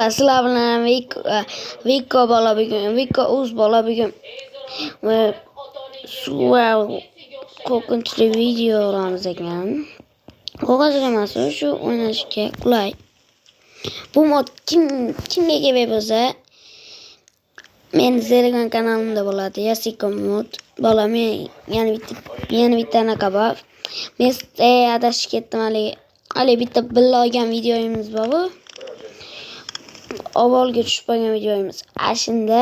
Sizlar bilan Viko bola bugun, Viko uz bola bugun suv qo'rqinchli video olamiz ekan. Qo'rqinchli emas, shu o'ynashga qulay. Bu mod kimga kerak bo'lsa, men Telegram kanalimda bo'ladi. Yasiko mod bola men yana bitta anaqa bor. Men adashib ketdim hali bitta billa olgan videoyimiz bor bu. Avvalga tushib qolgan videoyimiz. Ashunda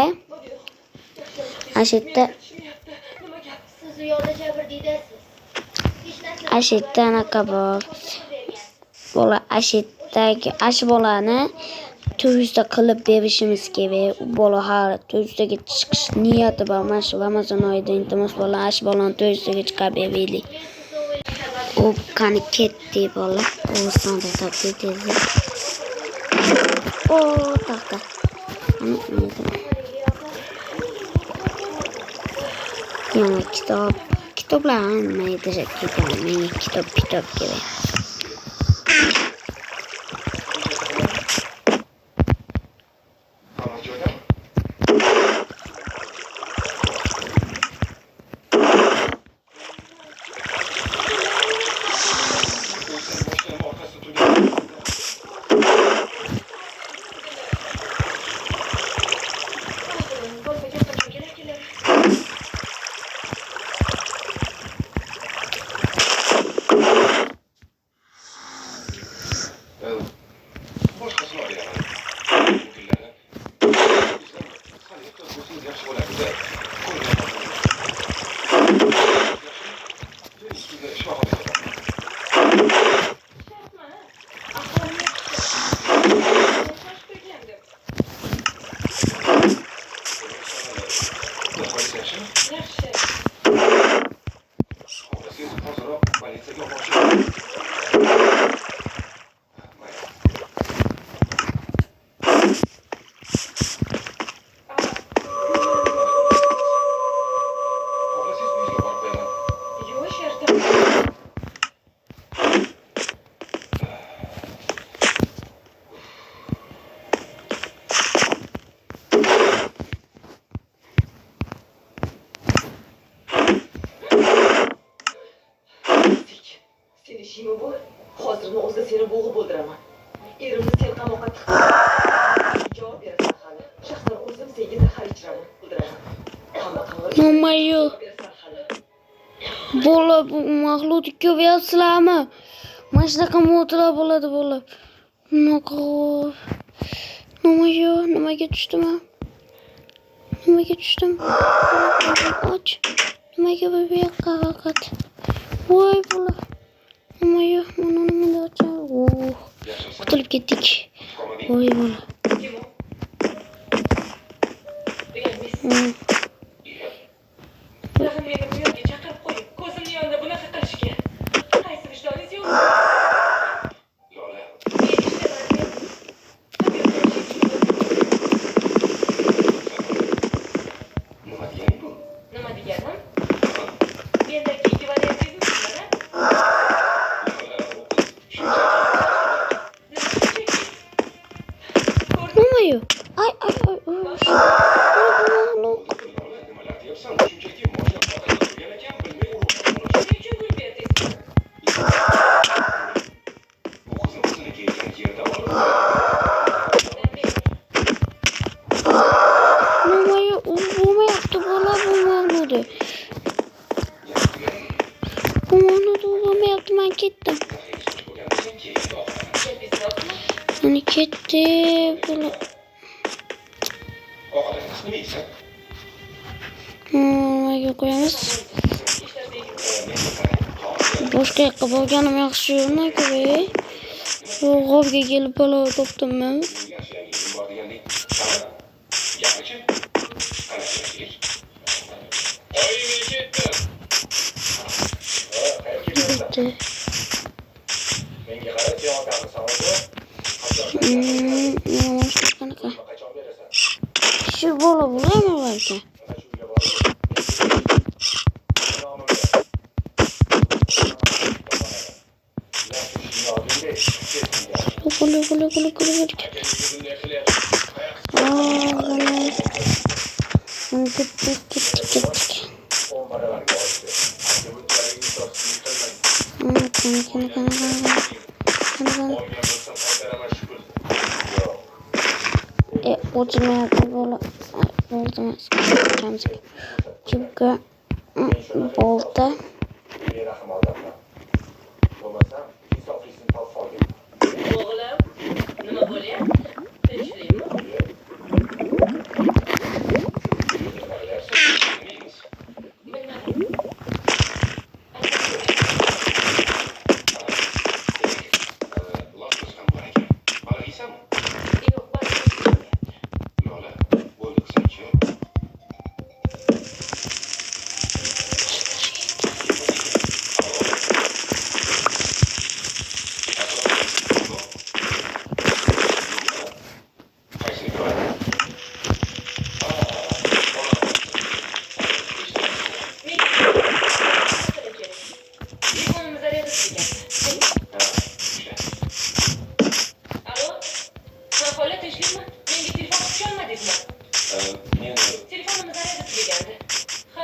anaqa bor. Bola ash bolani to'yizda qilib berishimiz kerak. Bola har to'yizdaga chiqish niyati bor. Mana shu Ramazon oyida intimiz bola ash bolani to'yizdaga chiqarib beraylik. O qani ketdi bola. O sonda ketdi. O taxta. Yana kitoblar mayda ketadi. Menga kitob kerak. Seni işimi bu. Hozirni o'zida seni bo'g'ib o'ldiraman. Erimni sen qamoqqa tiqib javob berasan hali. Shaxsan o'zim senga zahar ichiraman, o'ldiraman. Nomayu. Bola bu mag'lubiyatga ko'ryapsizlarmi? Mana shunaqa modlar bo'ladi bola. Nomayu, nimaga tushdim? Och. Nimaga bu yoqqa faqat? Voy bola. Nomayu, mana nima ochar? Qutulib ketdik. Voy bola. Ay. Ben gittim. Hani gitti böyle. Koyamiz. Boshqa yoqqa borganim yaxshi yo'qmi kerak. G'ovga kelib balo topdim men. Şu bola buraya mı var ki? Gulu. Ketdik. O'chmayapti bola. Chipga bolta. O'g'lim, nima bo'lyapti? Tinchlikmi? Telefonimiz arada tugagandi. Ha.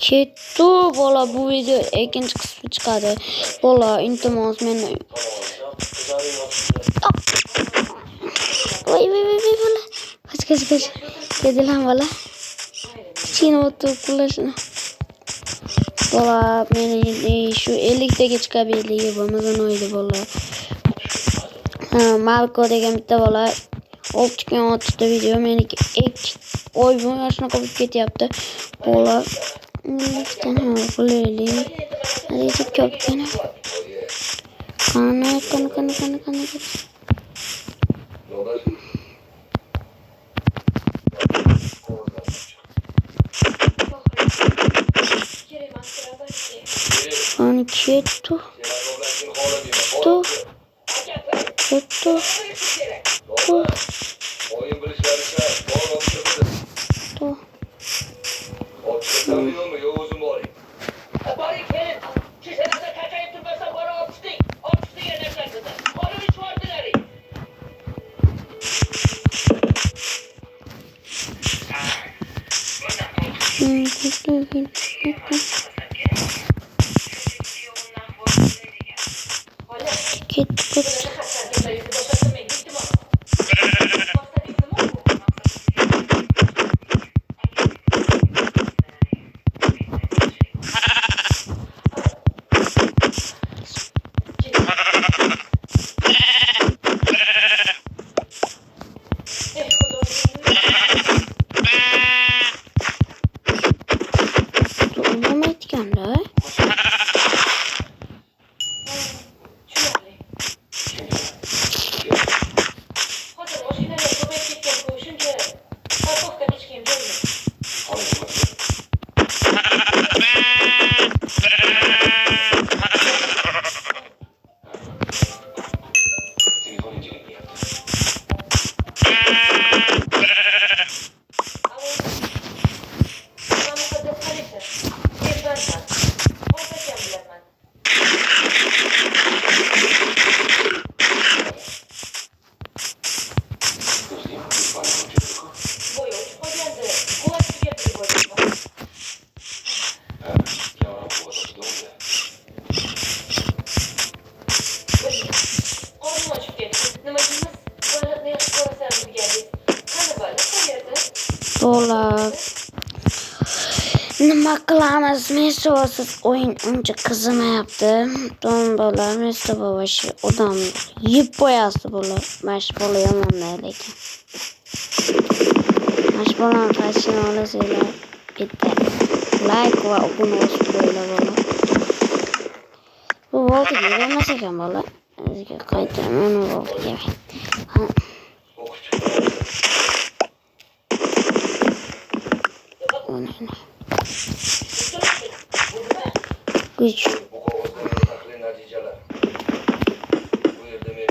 Ketdi bola, bu video ikkinchi qismi chiqadi. Bola, iltimos meni. Voy bola. Qach. Kedilar bola. Kichkina o'tib qulashini. Bola, meni shu 50 taga chiqib beligi bo'lmagan o'ydi bola. Marko degan bitta bola 6 kun 6 ta video meniki oy bu yoshna qolib ketyapti. Bola Lütfen oğlum. Hadi çok köpkene. Kana. Hani kettu. Oyun bilişlerse doğru oturdu. Tabii mu Yavuz'un bari. Bari gelin. Şişenizde kaçayıp durmasa bana opsting. Opsting ederler kızı. Onu hiç vardılar. Git. Bola. Nima qilamiz? Mesosiz o'yin uncha qizimayapti. Bola, Meso baba shu odam yeb qo'yasdi bola. Mash bola yomonlar lekin. Mash bolani qachon olasizlar? Bitta like va obuna bosib qo'yinglar bola. Bu volga bermas ekan bola. Bizga qayta mana volga. Güç. Bu kovuzların tahlil naticeler. Bu yerde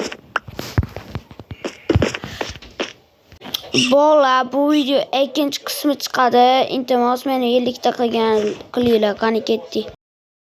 Bolalar, bu video ikkinchi qismi chiqadi. Iltimos meni 50 ta qilinglar, qani ketdi.